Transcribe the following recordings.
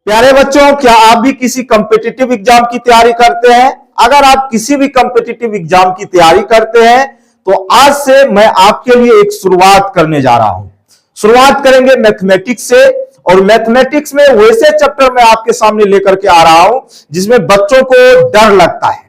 प्यारे बच्चों, क्या आप भी किसी कॉम्पिटिटिव एग्जाम की तैयारी करते हैं? अगर आप किसी भी कॉम्पिटिटिव एग्जाम की तैयारी करते हैं तो आज से मैं आपके लिए एक शुरुआत करने जा रहा हूं। शुरुआत करेंगे मैथमेटिक्स से, और मैथमेटिक्स में वैसे चैप्टर मैं आपके सामने लेकर के आ रहा हूं जिसमें बच्चों को डर लगता है,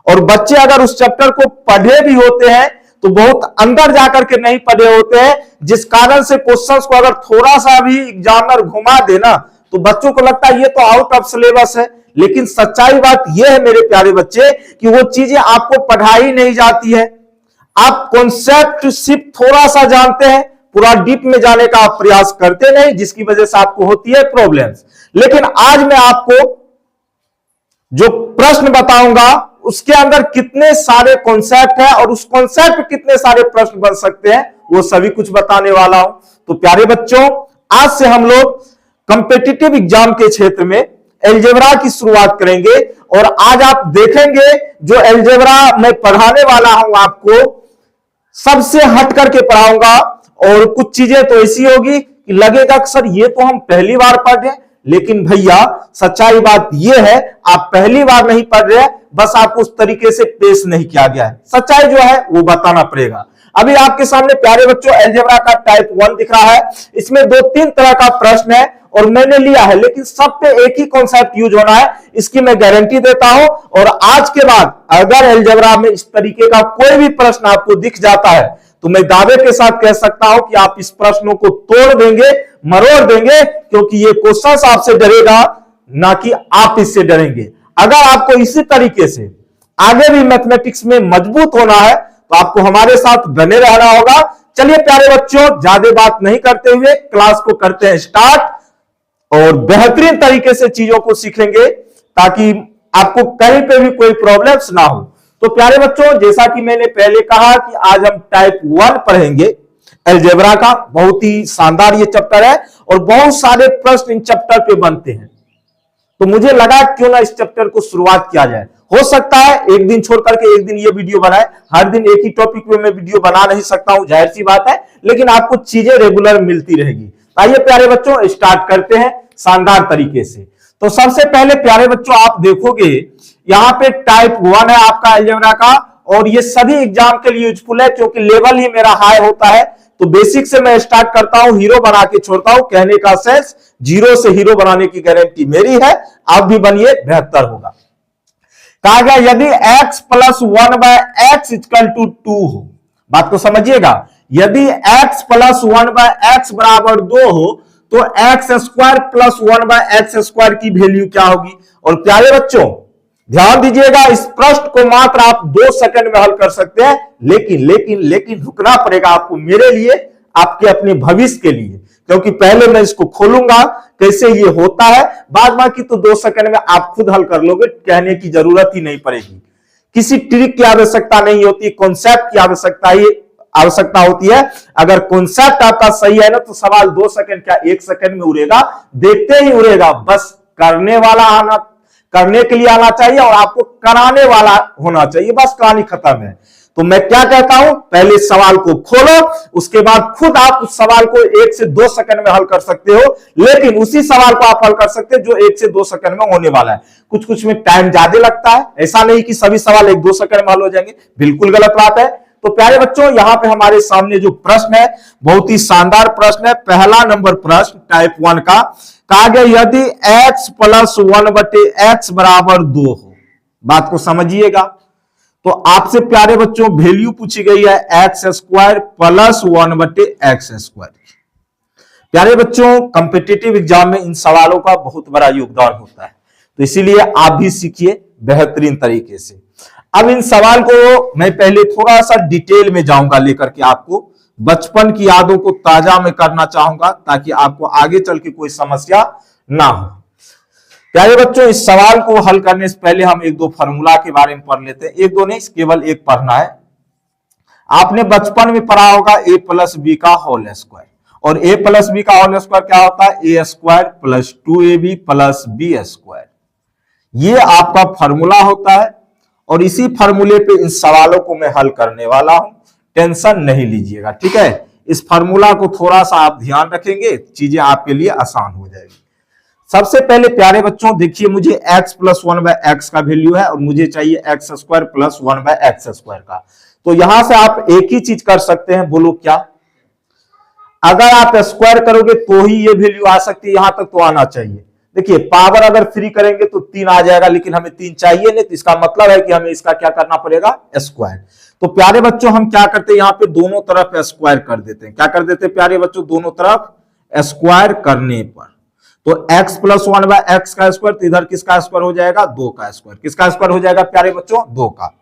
और बच्चे अगर उस चैप्टर को पढ़े भी होते हैं तो बहुत अंदर जाकर के नहीं पढ़े होते हैं, जिस कारण से क्वेश्चंस को अगर थोड़ा सा भी एग्जामिनर घुमा देना तो बच्चों को लगता है ये तो आउट ऑफ सिलेबस है। लेकिन सच्चाई बात यह है मेरे प्यारे बच्चे कि वो चीजें आपको पढ़ाई नहीं जाती है। आप कॉन्सेप्ट सिर्फ थोड़ा सा जानते हैं, पूरा डीप में जाने का आप प्रयास करते नहीं, जिसकी वजह से आपको होती है प्रॉब्लम्स। लेकिन आज मैं आपको जो प्रश्न बताऊंगा उसके अंदर कितने सारे कॉन्सेप्ट है और उस कॉन्सेप्ट कितने सारे प्रश्न बन सकते हैं वो सभी कुछ बताने वाला हूं। तो प्यारे बच्चों, आज से हम लोग कॉम्पिटिटिव एग्जाम के क्षेत्र में अलजेब्रा की शुरुआत करेंगे, और आज आप देखेंगे जो अलजेब्रा मैं पढ़ाने वाला हूं आपको सबसे हट करके पढ़ाऊंगा, और कुछ चीजें तो ऐसी होगी कि लगेगा कि सर ये तो हम पहली बार पढ़ रहे हैं। लेकिन भैया सच्चाई बात यह है, आप पहली बार नहीं पढ़ रहे हैं, बस आपको उस तरीके से पेश नहीं किया गया है। सच्चाई जो है वो बताना पड़ेगा। अभी आपके सामने प्यारे बच्चों अलजेब्रा का टाइप 1 दिख रहा है। इसमें 2-3 तरह का प्रश्न है और मैंने लिया है, लेकिन सब पे एक ही कॉन्सेप्ट यूज होना है, इसकी मैं गारंटी देता हूं। और आज के बाद अगर अलजेब्रा में इस तरीके का कोई भी प्रश्न आपको दिख जाता है तो मैं दावे के साथ कह सकता हूं कि आप इस प्रश्नों को तोड़ देंगे, मरोड़ देंगे, क्योंकि ये क्वेश्चन आपसे डरेगा ना कि आप इससे डरेंगे। अगर आपको इसी तरीके से आगे भी मैथमेटिक्स में मजबूत होना है तो आपको हमारे साथ बने रहना होगा। चलिए प्यारे बच्चों, ज्यादा बात नहीं करते हुए क्लास को करते हैं स्टार्ट, और बेहतरीन तरीके से चीजों को सीखेंगे ताकि आपको कहीं पे भी कोई प्रॉब्लम्स ना हो। तो प्यारे बच्चों, जैसा कि मैंने पहले कहा कि आज हम टाइप 1 पढ़ेंगे अलजेब्रा का। बहुत ही शानदार ये चैप्टर है और बहुत सारे प्रश्न इन चैप्टर पे बनते हैं, तो मुझे लगा क्यों ना इस चैप्टर को शुरुआत किया जाए। हो सकता है एक दिन छोड़ करके एक दिन ये वीडियो बनाए, हर दिन एक ही टॉपिक पे मैं वीडियो बना नहीं सकता हूं, जाहिर सी बात है, लेकिन आपको चीजें रेगुलर मिलती रहेगी। आइए प्यारे बच्चों स्टार्ट करते हैं शानदार तरीके से। तो सबसे पहले प्यारे बच्चों आप देखोगे यहां पे टाइप 1 है आपका अलजेब्रा का, और ये सभी एग्जाम के लिए यूजफुल है क्योंकि लेवल ही मेरा हाई होता है। तो बेसिक से मैं स्टार्ट करता हूं, हीरो बना के छोड़ता हूं। कहने का सेंस, जीरो से हीरो बनाने की गारंटी मेरी है, आप भी बनिए, बेहतर होगा। कहा गया यदि x plus 1/x equal to 2 हो, बात को समझिएगा, यदि x प्लस 1/x बराबर 2 हो तो x स्क्वायर प्लस 1/x² की वैल्यू क्या होगी। और प्यारे बच्चों ध्यान दीजिएगा, इस प्रश्न को मात्र आप 2 सेकंड में हल कर सकते हैं, लेकिन रुकना पड़ेगा आपको मेरे लिए, आपके अपने भविष्य के लिए, क्योंकि पहले मैं इसको खोलूंगा कैसे ये होता है, बाद बाकी तो 2 सेकंड में आप खुद हल कर लोगे, कहने की जरूरत ही नहीं पड़ेगी। किसी ट्रिक की आवश्यकता नहीं होती, कॉन्सेप्ट की आवश्यकता होती है। अगर कॉन्सेप्ट आपका सही है ना तो सवाल 2 सेकंड क्या 1 सेकंड में उड़ेगा, देखते ही उड़ेगा। बस करने के लिए आना चाहिए और आपको कराने वाला होना चाहिए, बस कहानी खत्म है। तो मैं क्या कहता हूं, पहले सवाल को खोलो, उसके बाद खुद आप उस सवाल को 1 से 2 सेकंड में हल कर सकते हो, लेकिन उसी सवाल को आप हल कर सकते हो जो 1 से 2 सेकंड में होने वाला है। कुछ में टाइम ज्यादा लगता है, ऐसा नहीं कि सभी सवाल 1-2 सेकंड में हल हो जाएंगे, बिल्कुल गलत बात है। तो प्यारे बच्चों यहां पे हमारे सामने जो प्रश्न है बहुत ही शानदार प्रश्न है। पहला नंबर प्रश्न टाइप 1 का, कहा गया यदि x प्लस 1/x बराबर 2 हो, बात को समझिएगा। तो आपसे प्यारे बच्चों वैल्यू पूछी गई है x² प्लस 1/x²। प्यारे बच्चों कॉम्पिटिटिव एग्जाम में इन सवालों का बहुत बड़ा योगदान होता है, तो इसीलिए आप भी सीखिए बेहतरीन तरीके से। अब इन सवाल को मैं पहले थोड़ा सा डिटेल में जाऊंगा लेकर के, आपको बचपन की यादों को ताजा में करना चाहूंगा ताकि आपको आगे चल के कोई समस्या ना हो। प्यारे बच्चों इस सवाल को हल करने से पहले हम 1-2 फार्मूला के बारे में पढ़ लेते हैं। 1-2 नहीं, केवल एक पढ़ना है। आपने बचपन में पढ़ा होगा a प्लस बी का होल स्क्वायर, और a प्लस बी का होल स्क्वायर क्या होता है, a² plus 2ab plus b²। ये आपका फार्मूला होता है और इसी फार्मूले पे इन सवालों को मैं हल करने वाला हूं, टेंशन नहीं लीजिएगा, ठीक है। इस फार्मूला को थोड़ा सा आप ध्यान रखेंगे, चीजें आपके लिए आसान हो जाएगी। सबसे पहले प्यारे बच्चों देखिए, मुझे x प्लस 1/x का वैल्यू है और मुझे चाहिए x square plus 1/x square का। तो यहां से आप एक ही चीज कर सकते हैं, बोलो क्या? अगर आप स्क्वायर करोगे तो ही ये वैल्यू आ सकती है, यहां तक तो आना चाहिए। देखिए पावर अगर 3 करेंगे तो 3 आ जाएगा, लेकिन हमें 3 चाहिए नहीं, तो इसका मतलब है कि हमें इसका क्या करना पड़ेगा? स्क्वायर। तो प्यारे बच्चों हम क्या करते हैं, यहां पे दोनों तरफ स्क्वायर कर देते हैं। क्या कर देते हैं प्यारे बच्चों? दोनों तरफ स्क्वायर करने पर तो x प्लस 1/x का स्क्वायर, तो इधर किसका स्क्वायर हो जाएगा? 2 का स्क्वायर। किसका स्क्वायर हो जाएगा प्यारे बच्चों? 2 का।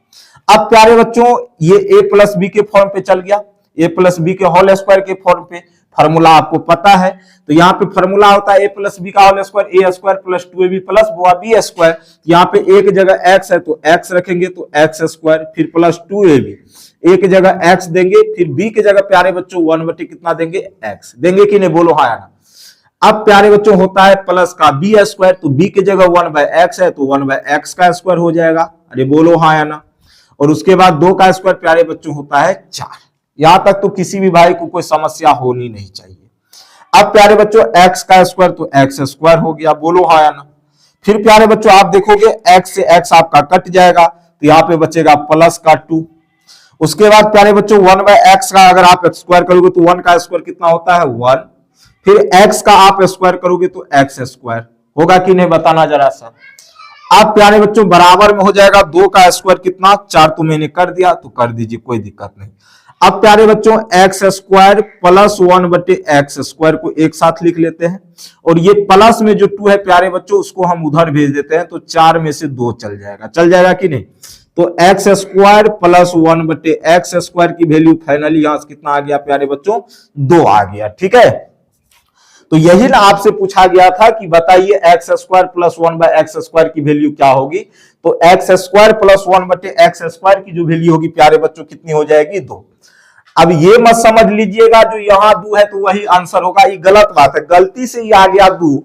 अब प्यारे बच्चों ये a प्लस बी के फॉर्म पे चल गया, a प्लस बी के होल स्क्वायर के फॉर्म पे। फार्मूला आपको पता है, तो यहाँ पे फार्मूला होता है a प्लस बी का whole square, a square plus 2ab plus b square. यहाँ पे एक जगह x है तो x रखेंगे तो x स्क्वायर, फिर प्लस 2ab, एक जगह x देंगे, फिर b की जगह प्यारे बच्चों 1/, कितना देंगे? x देंगे कि नहीं? बोलो हाँ या ना। अब प्यारे बच्चों होता है प्लस का b स्क्वायर, तो b की जगह 1/x है तो 1/x का स्क्वायर हो जाएगा। अरे बोलो हाँ या ना। और उसके बाद 2 का स्क्वायर प्यारे बच्चों होता है 4। यहां तक तो किसी भी भाई को कोई समस्या होनी नहीं चाहिए। अब प्यारे बच्चों x का स्क्वायर तो x स्क्वायर हो गया, बोलो हाँ या ना। फिर प्यारे बच्चों आप देखोगे x से x आपका कट जाएगा, तो यहाँ पे बचेगा प्लस का 2। उसके बाद प्यारे बच्चों 1/x का अगर आप स्क्वायर करोगे तो 1 का स्क्वायर कितना होता है? 1। फिर x का आप स्क्वायर करोगे तो x स्क्वायर होगा कि नहीं? बताना जरा सा। अब प्यारे बच्चों बराबर में हो जाएगा 2 का स्क्वायर कितना? 4। तो मैंने कर दिया तो कर दीजिए, कोई दिक्कत नहीं। अब प्यारे बच्चों x square plus 1/x square को एक साथ लिख लेते हैं, और ये प्लस में जो 2 है प्यारे बच्चों उसको हम उधर भेज देते हैं, तो 4 में से 2 चल जाएगा। चल जाएगा कि नहीं? तो x square plus 1/x square की वैल्यू फाइनली यहां से कितना आ गया प्यारे बच्चों? 2 आ गया। ठीक है, तो यही ना आपसे पूछा गया था कि बताइए x square plus 1/x square की वैल्यू क्या होगी। तो x square plus 1/x square की जो वैल्यू होगी प्यारे बच्चों कितनी हो जाएगी? 2। अब ये मत समझ लीजिएगा जो यहां 2 है तो वही आंसर होगा, ये गलत बात है। गलती से ये आ गया 2।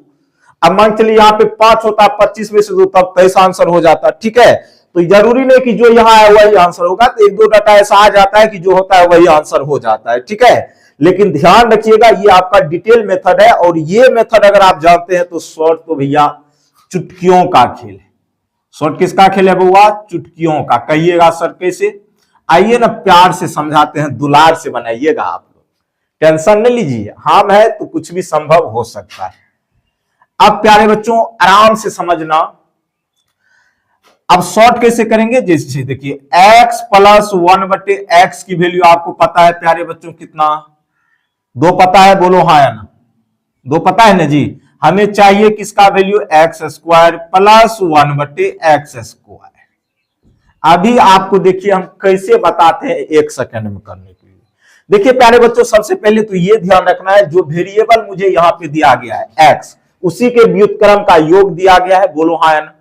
अब मान चलिए यहाँ पे 5 होता, 25 में से 2, तब 23 आंसर हो जाता। ठीक है, तो जरूरी नहीं कि जो यहाँ है वही आंसर होगा, तो 1-2 डाटा ऐसा आ जाता है कि जो होता है वही आंसर हो जाता है। ठीक है, लेकिन ध्यान रखिएगा ये आपका डिटेल मेथड है, और ये मेथड अगर आप जानते हैं तो शॉर्ट तो भैया चुटकियों का खेल है। शॉर्ट किसका खेल है बुआ? चुटकियों का। कहिएगा सर कैसे? आइए ना प्यार से समझाते हैं, दुलार से बनाइएगा आप लोग, टेंशन नहीं लीजिए। हम है तो कुछ भी संभव हो सकता है। अब प्यारे बच्चों आराम से समझना, अब शॉर्ट कैसे करेंगे? जैसे देखिए x प्लस 1/x की वैल्यू आपको पता है प्यारे बच्चों कितना? 2 पता है, बोलो हाँ या ना। 2 पता है ना जी। हमें चाहिए किसका value? x square plus 1/x square. अभी आपको देखिए हम कैसे बताते हैं 1 सेकंड में करने के लिए। देखिए प्यारे बच्चों सबसे पहले तो ये ध्यान रखना है, जो वेरिएबल मुझे यहाँ पे दिया गया है x, उसी के व्युत्क्रम का योग दिया गया है, बोलो हाँ या ना।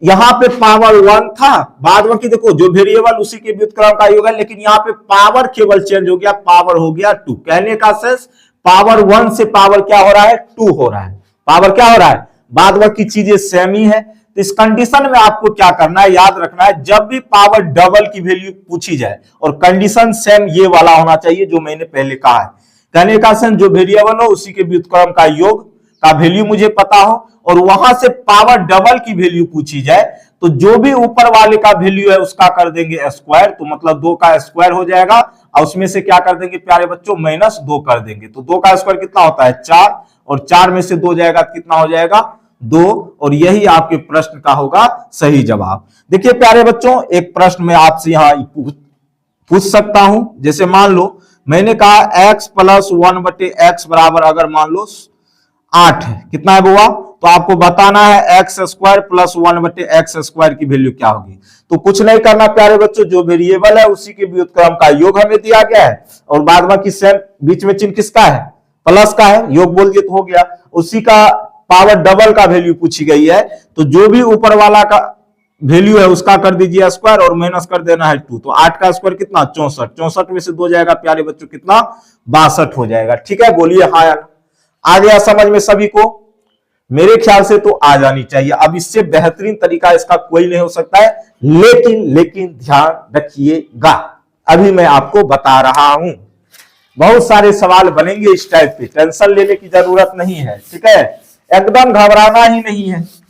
यहाँ पे पावर 1 था, बाद में देखो जो वेरिएबल उसी के व्युत्क्रम का योग है, लेकिन यहाँ पे पावर केवल चेंज हो गया, पावर हो गया 2। कहने का सेंस पावर 1 से पावर क्या हो रहा है? 2 हो रहा है। पावर क्या हो रहा है? बाद बाकी चीजें सेम ही है। तो इस कंडीशन में आपको क्या करना है, याद रखना है, जब भी पावर डबल की वैल्यू पूछी जाए और कंडीशन सेम ये वाला होना चाहिए जो मैंने पहले कहा है। कहने का सेंस जो वेरिएबल हो उसी के व्युत्क्रम का योग का वैल्यू मुझे पता हो, और वहां से पावर डबल की वैल्यू पूछी जाए तो जो भी ऊपर वाले का वैल्यू है उसका कर देंगे स्क्वायर, तो मतलब 2 का स्क्वायर हो जाएगा, और उसमें से क्या कर देंगे प्यारे बच्चों? -2 कर देंगे। तो 2 का स्क्वायर कितना होता है? 4, और 4 में से 2 जाएगा कितना हो जाएगा? 2, और यही आपके प्रश्न का होगा सही जवाब। देखिए प्यारे बच्चों एक प्रश्न में आपसे यहां पूछ सकता हूं, जैसे मान लो मैंने कहा x प्लस 1/x बराबर अगर मान लो 8 है, कितना है बुआ? तो आपको बताना है x square plus 1/x square की वैल्यू क्या होगी। तो कुछ नहीं करना प्यारे बच्चों, जो वेरिएबल है उसी के व्युत्क्रम का योग हमें दिया गया है, और बाद बाकी सेम बीच में चिन्ह किसका है? प्लस का है, योग बोल दिए तो हो गया। उसी का पावर डबल का वैल्यू पूछी गई है, तो जो भी ऊपर वाला का वैल्यू है उसका कर दीजिए स्क्वायर, और माइनस कर देना है 2। तो 8 का स्क्वायर कितना? 64। 64 में से 2 जाएगा प्यारे बच्चों कितना? 62 हो जाएगा। ठीक है, बोलिए हाँ या ना। आ गया समझ में सभी को? मेरे ख्याल से तो आ जानी चाहिए। अब इससे बेहतरीन तरीका इसका कोई नहीं हो सकता है, लेकिन ध्यान रखिएगा, अभी मैं आपको बता रहा हूं। बहुत सारे सवाल बनेंगे इस टाइप पे, टेंशन लेने की जरूरत नहीं है। ठीक है, एकदम घबराना ही नहीं है।